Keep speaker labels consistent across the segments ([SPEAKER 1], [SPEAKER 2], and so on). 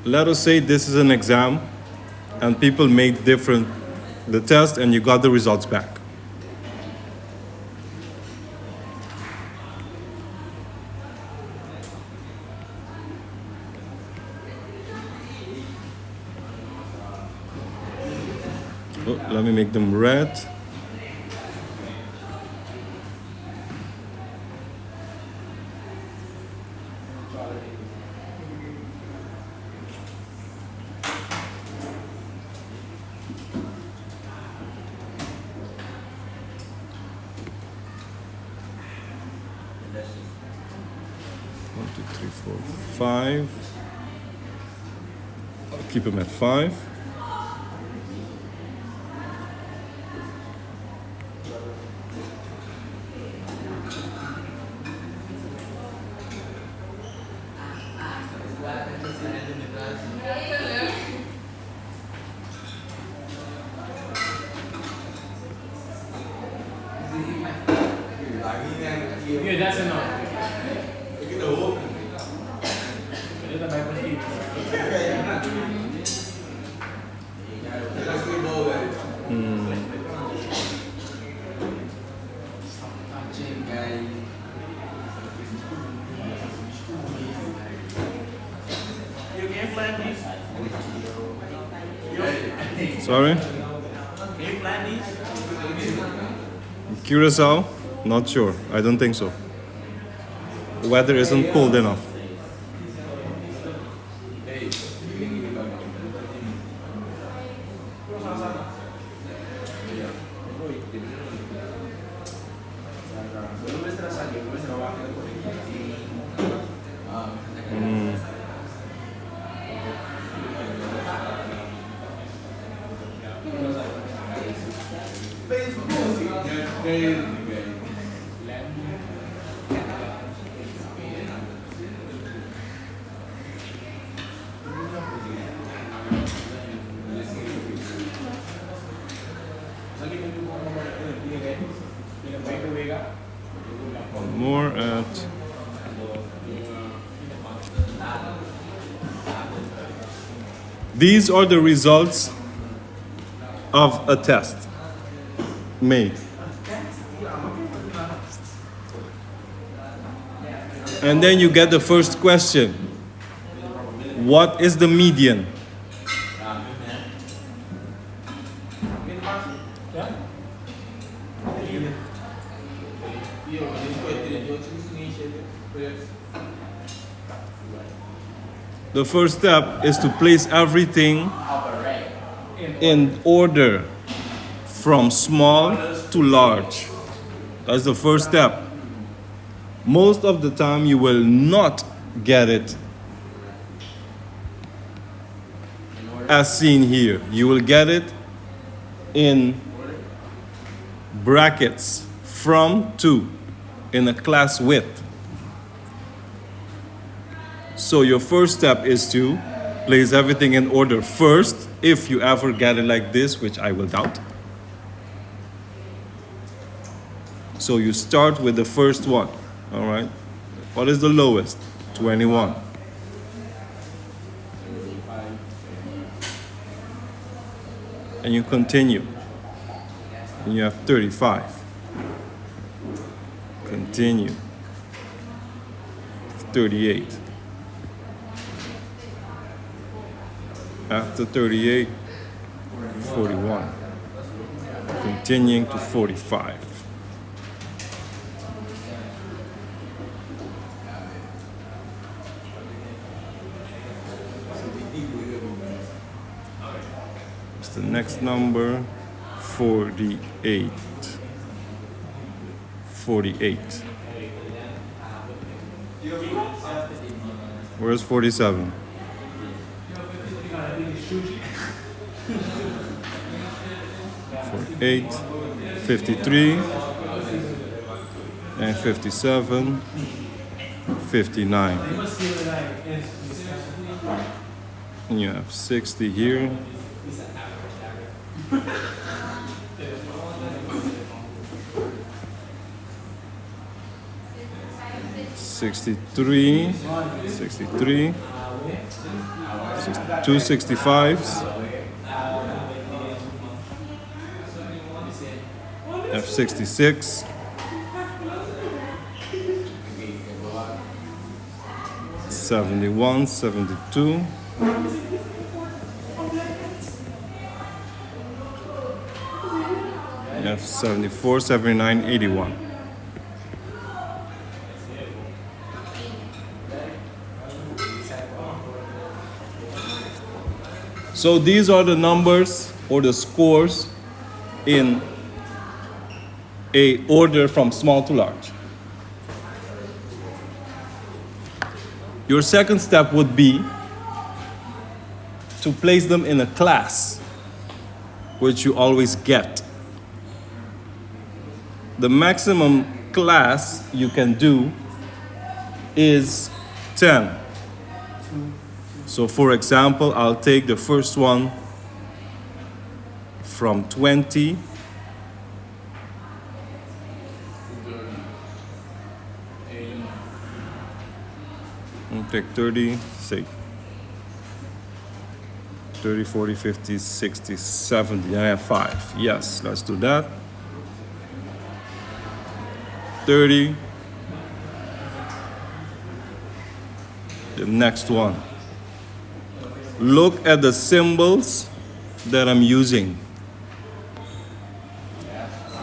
[SPEAKER 1] let us say this is an exam and people made the test and you got the results back. Oh, let me make them red. One, two, three, four, five. I'll keep them at 5.
[SPEAKER 2] Yeah, that's enough.
[SPEAKER 1] Sorry? Curacao? Not sure. I don't think so. The weather isn't cold enough. One more at these are the results of a test made. And then you get the first question. What is the median? The first step is to place everything in order from small to large. That's the first step. Most of the time you will not get it as seen here. You will get it in brackets from to in a class width. So your first step is to place everything in order first, if you ever get it like this, which I will doubt. So you start with the first one, all right? What is the lowest? 21. And you continue. And you have 35. Continue. 38. After 38, 41. Continuing to 45. What's the next number? 48. 48. Where's 47? 48, 53, and 57, 59. And you have 60 here. 63, 63, Two 65s. F66. 71, 72. F74, 79, 81. So these are the numbers or the scores in a order from small to large. Your second step would be to place them in a class, which you always get. The maximum class you can do is 10. So for example, I'll take the first one from 20 and take 30, say 30, 40, 50, 60, 70, I have 5. Yes, let's do that. 30. The next one. Look at the symbols that I'm using.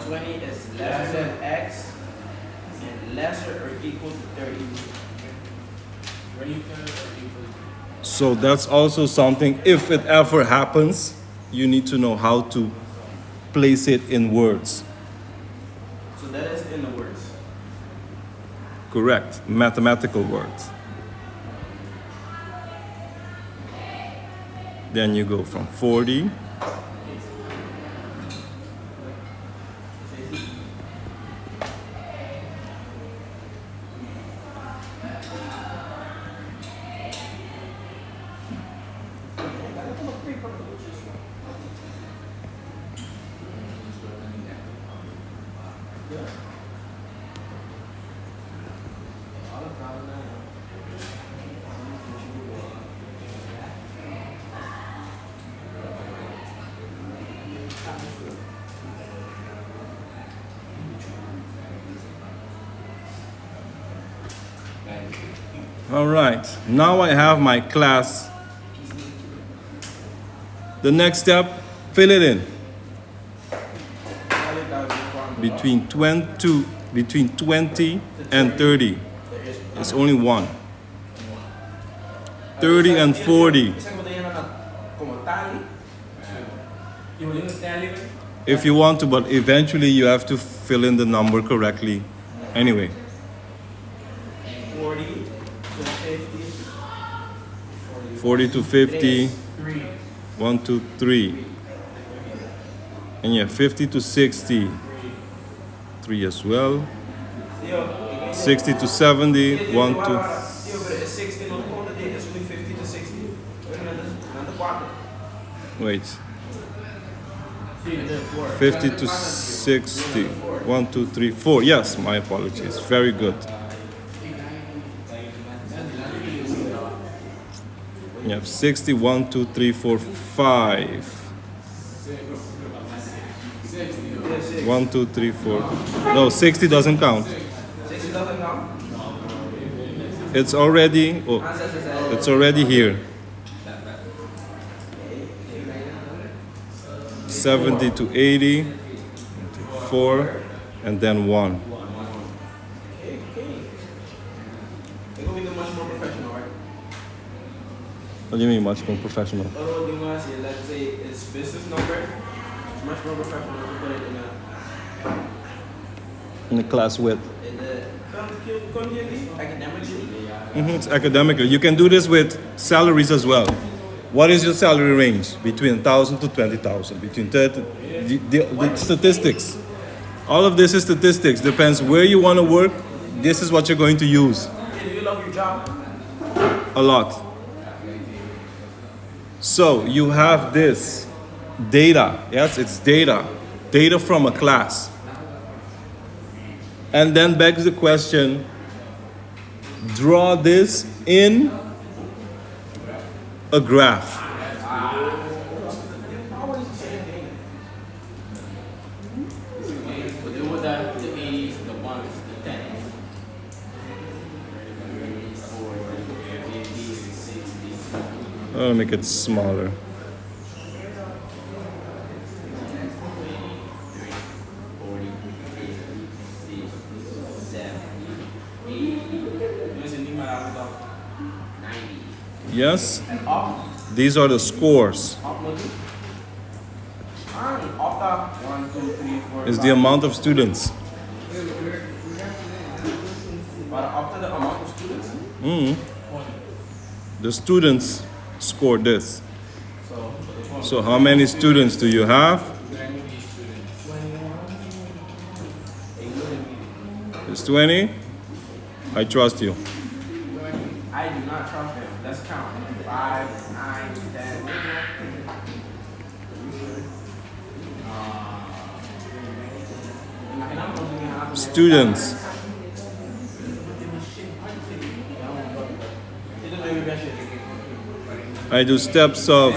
[SPEAKER 2] 20 is lesser than X and lesser or equal to 30.
[SPEAKER 1] So that's also something, if it ever happens, you need to know how to place it in words.
[SPEAKER 2] So that is in the words.
[SPEAKER 1] Correct, mathematical words. Then you go from 40. All right, now I have my class. The next step, fill it in. Between 20 and 30. It's only one. 30 and 40. If you want to, but eventually you have to fill in the number correctly. Anyway. 40 to 50. 1, 2, 3. And yeah, 50 to 60. 3 as well. 60 to 70. 1, 2. Wait. 50 to 60. 1, 2, 3, 4. Yes, my apologies. Very good. You have 60, 1, 2, 3, 4, 5. 1, 2, 3, 4. No, 60 doesn't count.
[SPEAKER 2] 60 doesn't count?
[SPEAKER 1] It's already here. 70 to 80, 4, and then 1.
[SPEAKER 2] It will be much more professional, right?
[SPEAKER 1] What do you mean much more professional?
[SPEAKER 2] Let's say it's business number. It's much more professional to put it
[SPEAKER 1] In a class with?
[SPEAKER 2] Academically.
[SPEAKER 1] It's academically. You can do this with salaries as well. What is your salary range? Between 1,000 to 20,000. Between 30, the statistics. All of this is statistics. Depends where you want to work. This is what you're going to use.
[SPEAKER 2] Do you love your job?
[SPEAKER 1] A lot. So you have this data. Yes, it's data. Data from a class. And then begs the question, draw this in a graph.
[SPEAKER 2] But do with the 80s, the ones, the 10s. 40s, 50s, 60s.
[SPEAKER 1] I'll make it smaller.
[SPEAKER 2] 40, 50, 70, 80. There's a new one out of 90.
[SPEAKER 1] Yes?
[SPEAKER 2] And up,
[SPEAKER 1] These are the scores.
[SPEAKER 2] up, look. After 1, 2, 3, 4,
[SPEAKER 1] Is the amount of students.
[SPEAKER 2] But after the amount of students,
[SPEAKER 1] The students score this.
[SPEAKER 2] so
[SPEAKER 1] So how many students do you have? It's 20. I trust you.
[SPEAKER 2] I do not trust them. Let's count. 5, 9, 10.
[SPEAKER 1] Students. I do steps of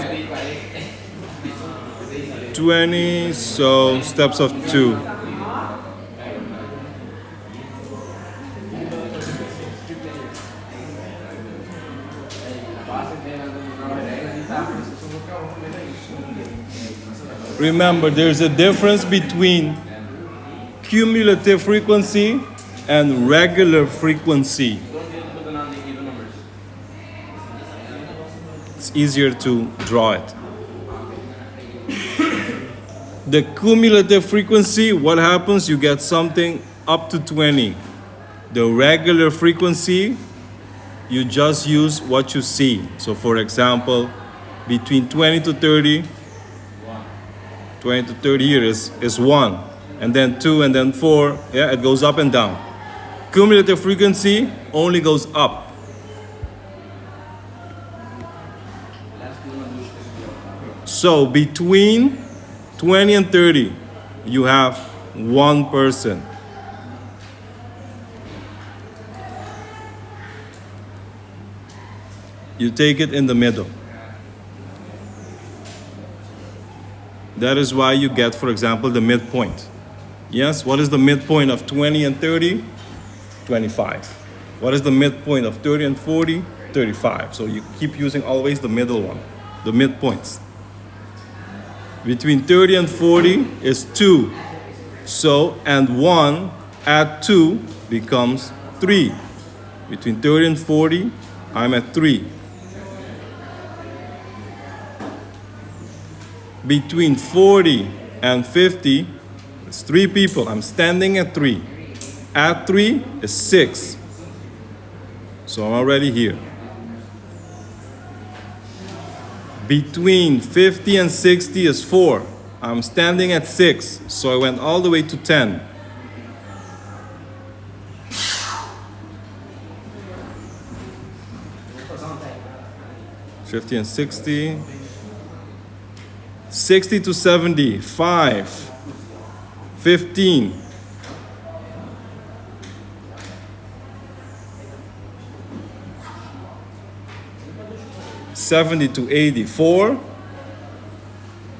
[SPEAKER 1] 20, so steps of 2. Remember, there's a difference between cumulative frequency and regular frequency. It's easier to draw it. The cumulative frequency, what happens? You get something up to 20. The regular frequency, you just use what you see. So for example, between 20 to 30, 20 to 30 here is 1. And then 2 and then 4, yeah, it goes up and down. Cumulative frequency only goes up. So between 20 and 30, you have one person. You take it in the middle. That is why you get, for example, the midpoint. Yes, what is the midpoint of 20 and 30? 25. What is the midpoint of 30 and 40? 35. So you keep using always the middle one, the midpoints. Between 30 and 40 is 2. So, and 1 add 2 becomes 3. Between 30 and 40, I'm at 3. Between 40 and 50, it's 3 people. I'm standing at 3. Add 3 is 6. So I'm already here. Between 50 and 60 is 4. I'm standing at 6. So I went all the way to 10. (50 and 60). 60 to 70, 5, 15. 70 to 80, 4.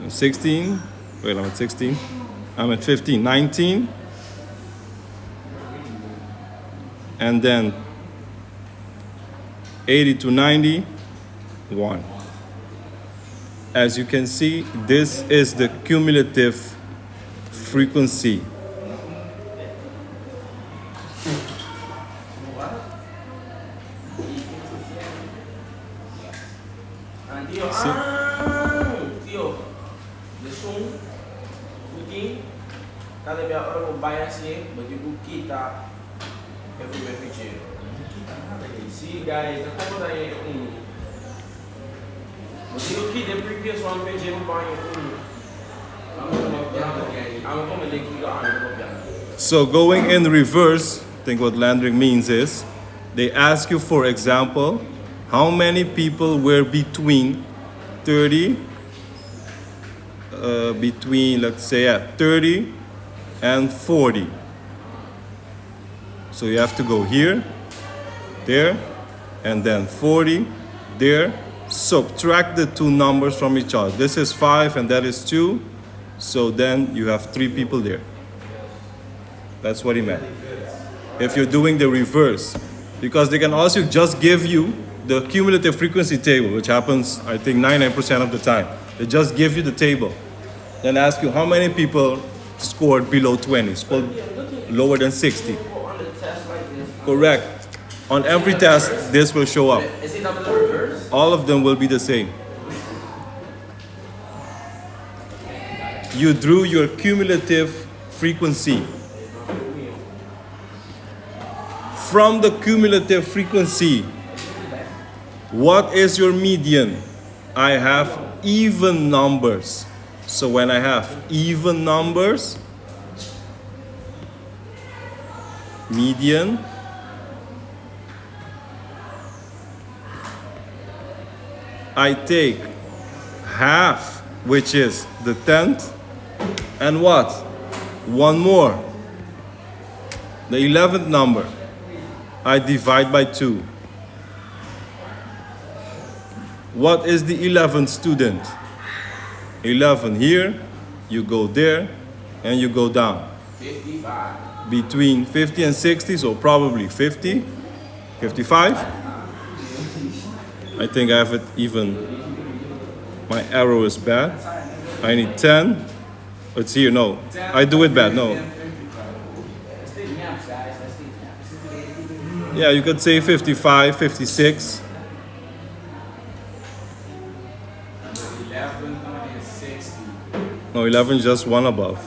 [SPEAKER 1] 16. Wait, I'm at 16. I'm at 15, 19. And then 80 to 90, 1. As you can see, this is the cumulative frequency.
[SPEAKER 2] Tio, the som, putin, cada vez agora vou baixar assim, mas eu vou quitar, eu vou repetir. See guys, the couple that but you keep the previous one page I'm going to make you.
[SPEAKER 1] So going in reverse, I think what Landring means is, they ask you, for example, how many people were between 30, let's say, 30 and 40. So you have to go here, there, and then 40, there, subtract the two numbers from each other. This is 5 and that is 2. So then you have 3 people there. That's what he meant. If you're doing the reverse. Because they can also just give you the cumulative frequency table, which happens, I think, 99% of the time. They just give you the table. Then ask you how many people scored below 20, scored lower than 60.
[SPEAKER 2] On the test like this.
[SPEAKER 1] Correct. On every test, this will show up.
[SPEAKER 2] Is it number the reverse?
[SPEAKER 1] All of them will be the same. You drew your cumulative frequency. From the cumulative frequency, what is your median? I have even numbers. So when I have even numbers, median, I take half, which is the 10th, and what? One more. The 11th number, I divide by 2. What is the 11th student? 11 here, you go there, and you go down.
[SPEAKER 2] 55.
[SPEAKER 1] Between 50 and 60, so probably 50, 55. I think I have it even. My arrow is bad. I need 10. It's here, no. I do it bad, no. Yeah, you could say 55, 56.
[SPEAKER 2] 11 and 60.
[SPEAKER 1] No, 11 just one above.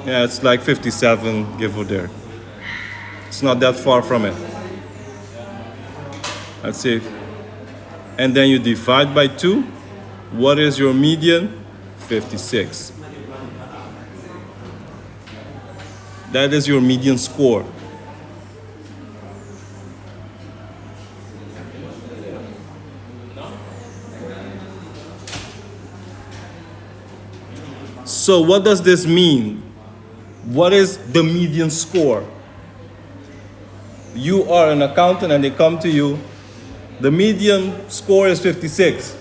[SPEAKER 1] Yeah, it's like 57, give or there. It's not that far from it. Let's see. And then you divide by 2. What is your median? 56. That is your median score. So what does this mean? What is the median score? You are an accountant and they come to you. The median score is 56.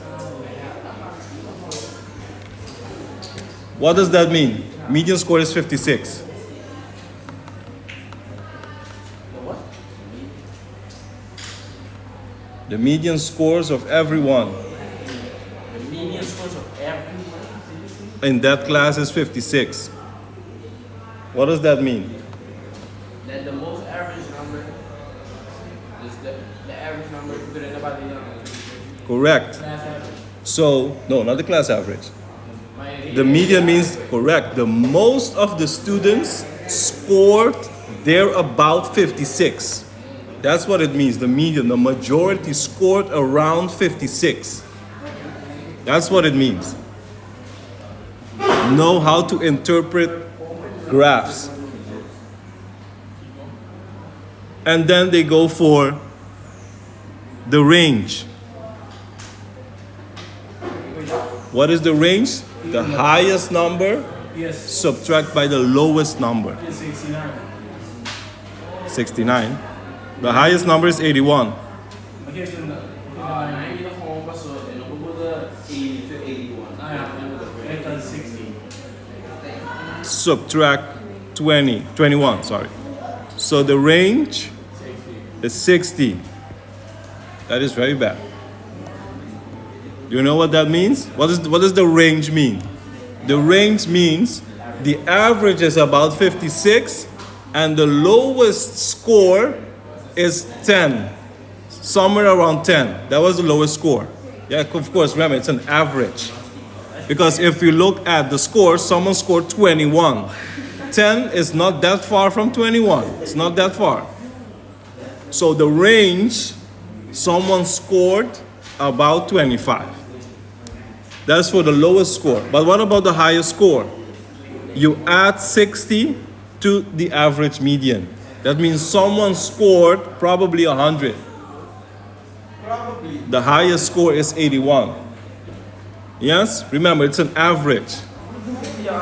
[SPEAKER 1] What does that mean? Median score is 56. The median scores of everyone
[SPEAKER 2] The median scores of everyone.
[SPEAKER 1] in that class is 56. What does that mean?
[SPEAKER 2] That the most average number is the average number divided by the
[SPEAKER 1] Correct.
[SPEAKER 2] class average.
[SPEAKER 1] So, no, not the class average.
[SPEAKER 2] My
[SPEAKER 1] The median means, correct, the most of the students scored, they're about 56. That's what it means, the median. The majority scored around 56. That's what it means. Know how to interpret graphs. And then they go for the range. What is the range? The highest number
[SPEAKER 3] Yes,
[SPEAKER 1] subtract by the lowest number.
[SPEAKER 3] 69.
[SPEAKER 1] 69. The highest number is 81.
[SPEAKER 3] Okay, then,
[SPEAKER 2] I need a home, so and we'll go to 80 to 81.
[SPEAKER 3] that's 60.
[SPEAKER 1] Subtract 21, sorry. So the range is 60. That is very bad. You know what that means? What does the range mean? The range means the average is about 56 and the lowest score is 10. Somewhere around 10. That was the lowest score. Yeah, of course, remember, it's an average. Because if you look at the score, someone scored 21. 10 is not that far from 21. It's not that far. So the range, someone scored about 25. That's for the lowest score. But what about the highest score? You add 60 to the average median. That means someone scored probably 100. The highest score is 81. Yes? Remember, it's an average.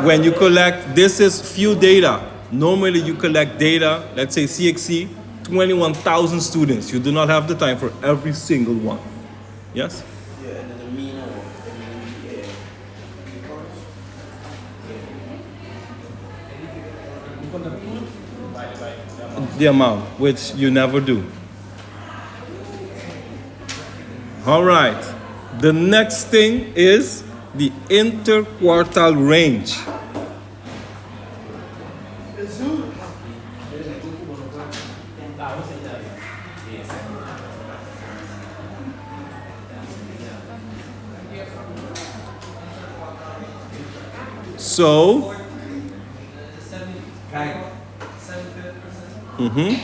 [SPEAKER 1] When you collect, this is few data. Normally you collect data, let's say CXC, 21,000 students. You do not have the time for every single one. Yes?
[SPEAKER 2] Yeah, and then the mean or yeah.
[SPEAKER 1] The amount, which you never do. All right. The next thing is the interquartile range. So, mhm.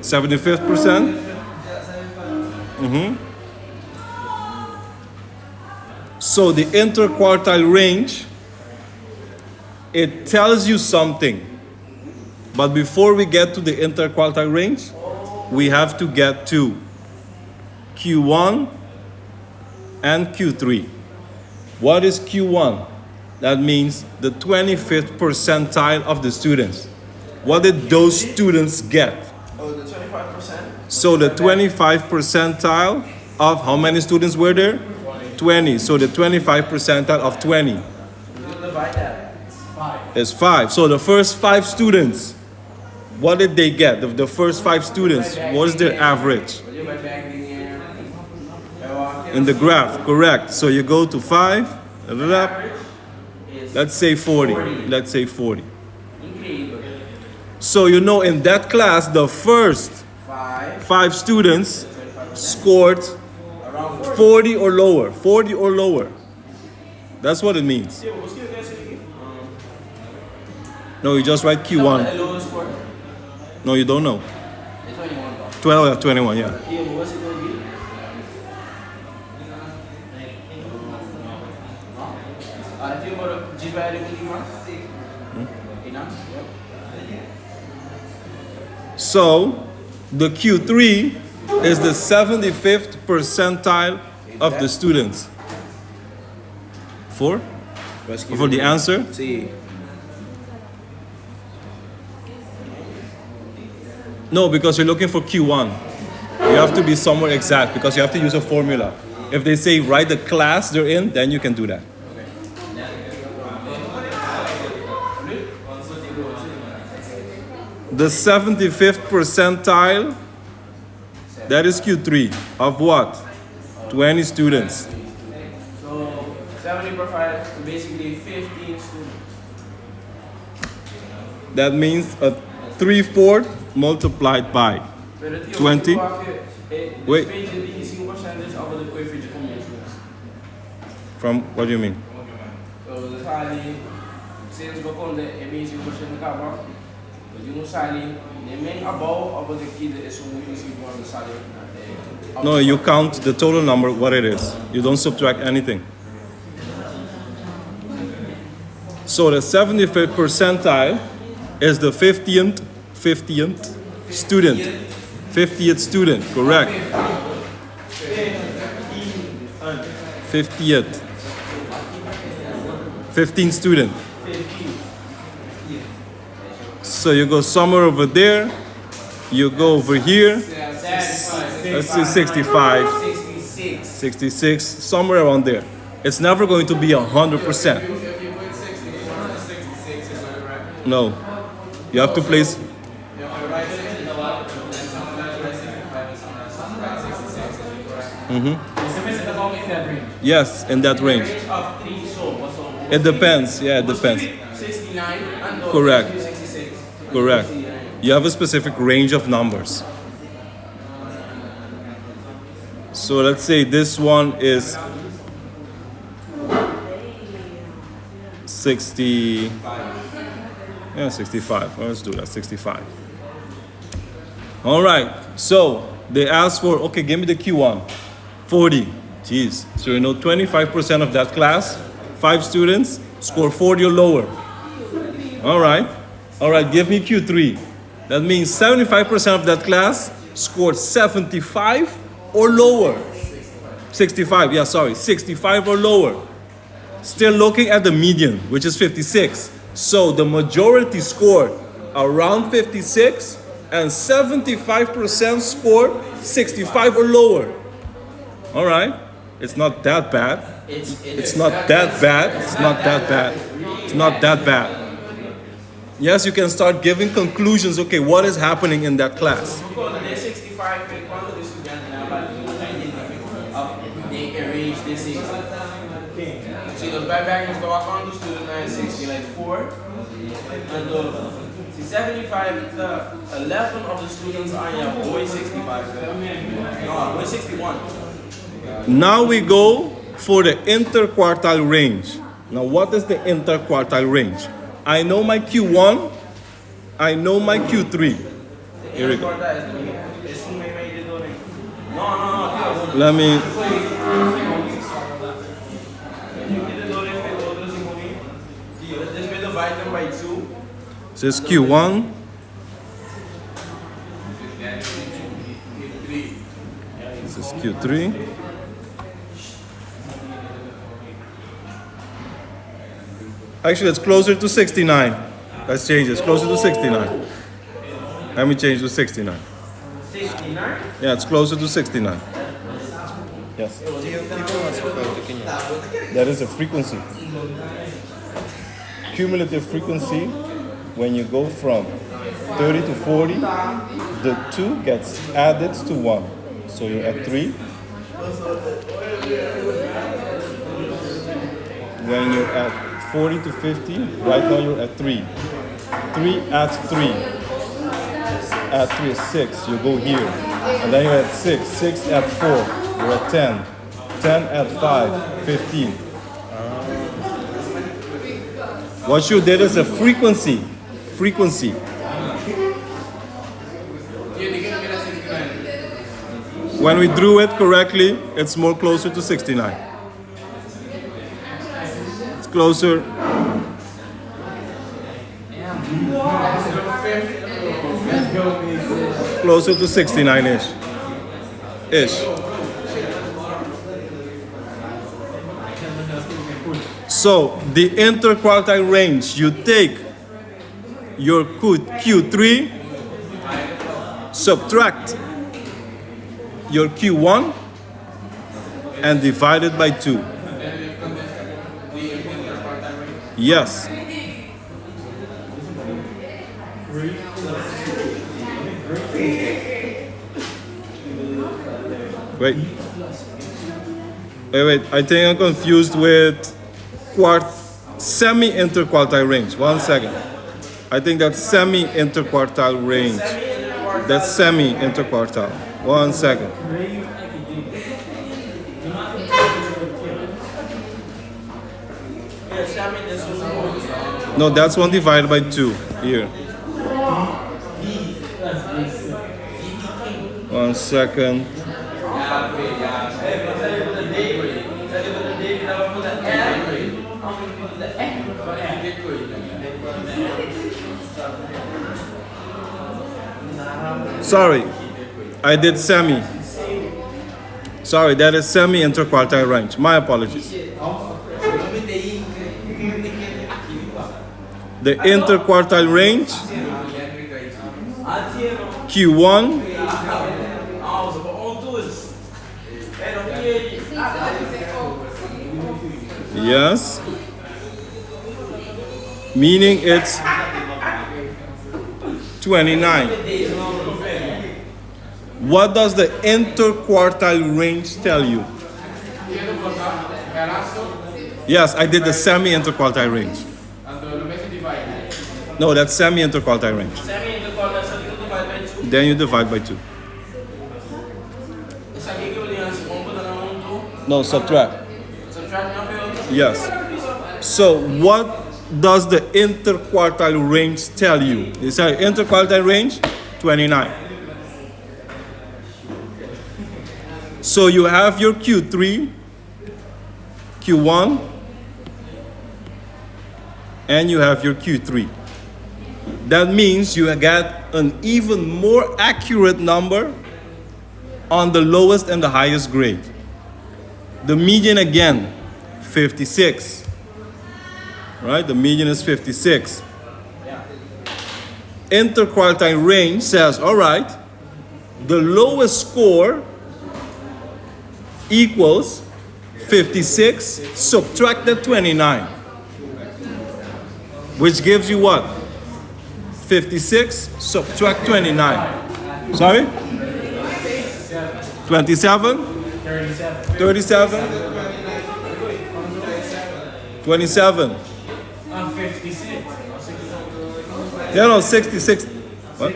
[SPEAKER 1] 75th percent. So the interquartile range, it tells you something. But before we get to the interquartile range, we have to get to Q1 and Q3. What is Q1? That means the 25th percentile of the students. What did those students get?
[SPEAKER 2] Oh, the 25%?
[SPEAKER 1] So the 25 percentile of how many students were there? 20. So the 25 percentile of 20
[SPEAKER 2] You divide that.
[SPEAKER 1] is 5. So the first 5 students, what did they get? The first 5 students, what is their average? In the graph, correct. So you go to 5, let's say 40. Let's say 40. So you know in that class, the first 5 students scored 40 or lower. 40 or lower. That's what it means. No, you just write Q1. No, you don't know. 12 or 21, yeah. So, the Q3 is the 75th percentile of the students. For the answer? No, because you're looking for Q1. You have to be somewhere exact because you have to use a formula. If they say write the class they're in, then you can do that. The 75th percentile, that is Q3 of what? 20 students.
[SPEAKER 2] So 70 per 5, basically 15 students.
[SPEAKER 1] That means a 3/4 multiplied by 20. Wait. From what do you mean? No, you count the total number, what it is. You don't subtract anything. So the 75th percentile is the 50th student. 50th student, correct. 50th. 15 student. So you go somewhere over there, you go over here, let's say 65, 66, somewhere around there. It's never going to be 100%. No, you have to place. Yes, in that range. It depends. Yeah, it depends.
[SPEAKER 2] 69 and
[SPEAKER 1] Correct.
[SPEAKER 2] 66.
[SPEAKER 1] Correct. You have a specific range of numbers. So let's say this one is 60. Yeah, 65. Well, let's do that. 65. All right. So they asked for, okay, give me the Q1. 40. Jeez. So you know 25% of that class, 5 students, score 40 or lower. All right. All right, give me Q3. That means 75% of that class scored 75 or lower. 65, yeah, sorry. 65 or lower. Still looking at the median, which is 56. So the majority scored around 56 and 75% scored 65 or lower. All right, it's not that bad. It's not that bad. It's not that bad. It's not that bad. Yes, you can start giving conclusions. Okay, what is happening in that class?
[SPEAKER 2] Quando dei 65 per quanto di studianti na they arrange this 60. See those backpackers go up on the student 960 like 4. And the 75, the 11 of the students are your boy 65. No, boy 61.
[SPEAKER 1] Now we go for the interquartile range. Now what is the interquartile range? I know my Q1, I know my Q3. Here we go. Let me. This is Q1. This is Q3. Actually, it's closer to 69. Let's change it. It's closer to 69. Let me change to 69.
[SPEAKER 2] 69?
[SPEAKER 1] Yeah, it's closer to 69. Yes. That is a frequency. Cumulative frequency, when you go from 30 to 40, the 2 gets added to 1. So you're at 3. When you're at 40 to 50, right now you're at 3. 3 adds 3. Add 3 is 6, you go here. And then you're at 6. 6 add 4, you're at 10. 10 add 5, 15. What you did is a frequency. Frequency. When we drew it correctly, it's more closer to 69. It's closer. Closer to 69-ish. So the interquartile range, you take your Q3, subtract your Q1, and divide it by 2. Yes. Wait. I think I'm confused with semi-interquartile range. 1 second. I think that's semi-interquartile range. That's semi-interquartile. 1 second. No, that's 1 divided by 2. Here. 1 second. Sorry, I did semi. Sorry, that is semi-interquartile range. My apologies. The interquartile range, Q1, yes, meaning it's 29. What does the interquartile range tell you? Yes, I did the semi-interquartile range. No, that's semi-interquartile range. Then you divide by 2. No, subtract. Yes. So what does the interquartile range tell you? It's an interquartile range, 29. So you have your Q3, Q1, and you have your Q3. That means you get an even more accurate number on the lowest and the highest grade. The median again, 56. right? The median is 56.
[SPEAKER 2] Yeah.
[SPEAKER 1] Interquartile range says, all right, the lowest score equals 56 subtracted 29, which gives you what? 56 subtract 29. Sorry? 27?
[SPEAKER 3] 37.
[SPEAKER 1] 37? 27.
[SPEAKER 3] 56.
[SPEAKER 1] Yeah, no, 66. What?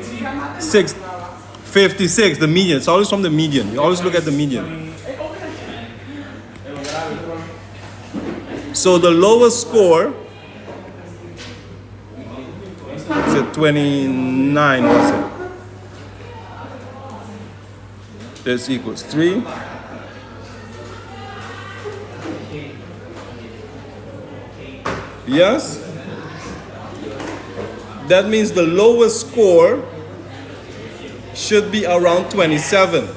[SPEAKER 1] 56, the median. It's always from the median. You always look at the median. So the lowest score is it 29, was it? This equals 3. Yes? That means the lowest score should be around 27.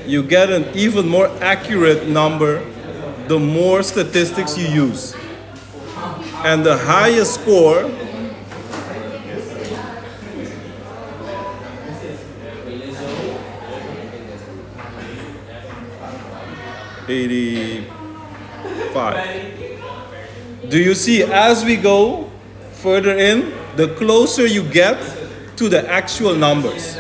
[SPEAKER 1] You get an even more accurate number the more statistics you use. And the highest score $85. Do you see, as we go further in, the closer you get to the actual numbers.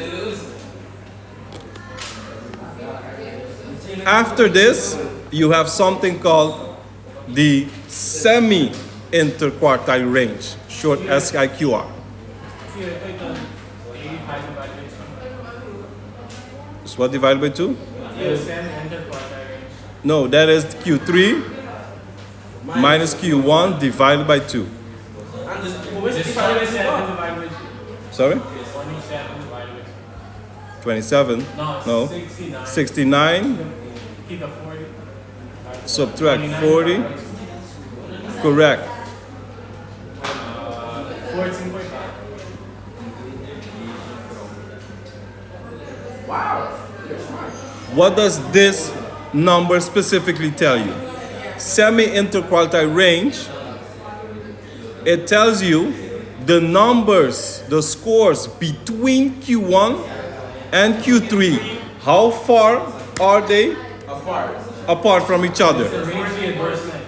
[SPEAKER 1] After this, you have something called the semi-interquartile range, short SIQR. So what divided by 2? No, that is Q3 minus Q1 divided by 2. Sorry? 27? No. 69. Subtract 40. Correct.
[SPEAKER 3] 14.5.
[SPEAKER 2] Wow.
[SPEAKER 1] What does this number specifically tell you? Semi-interquartile range, it tells you the numbers, the scores between Q1 and Q3. How far are they apart from each other?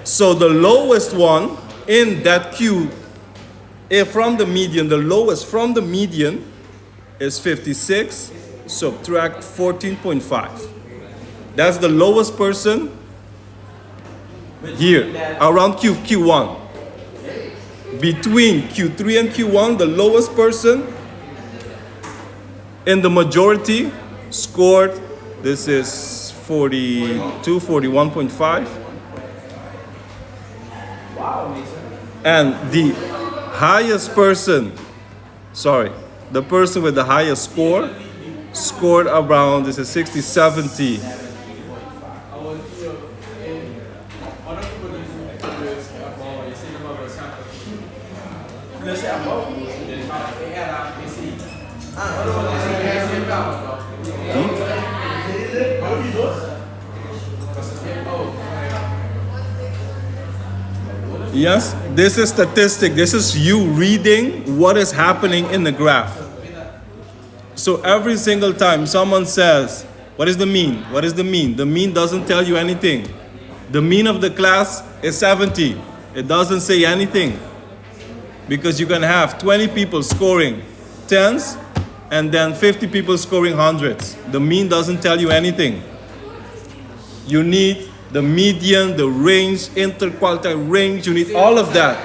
[SPEAKER 1] So the lowest one in that Q, from the median, the lowest from the median is 56, subtract 14.5. That's the lowest person here, around Q1. Between Q3 and Q1, the lowest person in the majority scored, this is 42, 41.5. And the highest person, the person with the highest score, scored around, this is 60, 70. Yes, this is statistic. This is you reading what is happening in the graph. So every single time someone says, what is the mean? What is the mean? The mean doesn't tell you anything. The mean of the class is 70. It doesn't say anything. Because you can have 20 people scoring 10s and then 50 people scoring 100s. The mean doesn't tell you anything. You need the median, the range, interquartile range, you need all of that.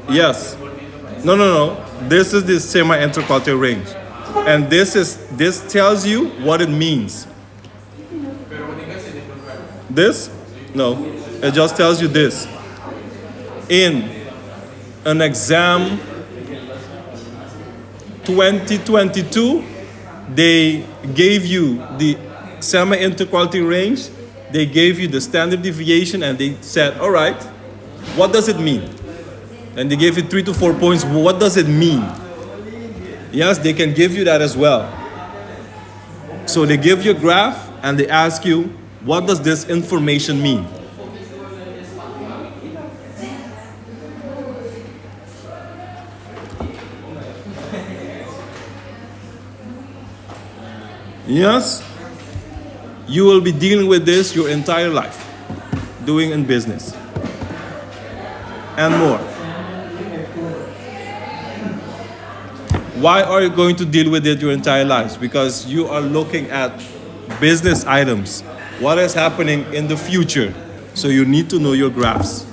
[SPEAKER 1] Yes. No. This is the semi-interquartile range. And this tells you what it means. This? No. It just tells you this. In an exam 2022, they gave you the semi-interquartile range, they gave you the standard deviation, and they said, all right, what does it mean? And they gave you 3 to 4 points. What does it mean? Yes, they can give you that as well. So they give you a graph and they ask you, what does this information mean? Yes, you will be dealing with this your entire life, doing in business and more. Why are you going to deal with it your entire lives? Because you are looking at business items, what is happening in the future. So you need to know your graphs.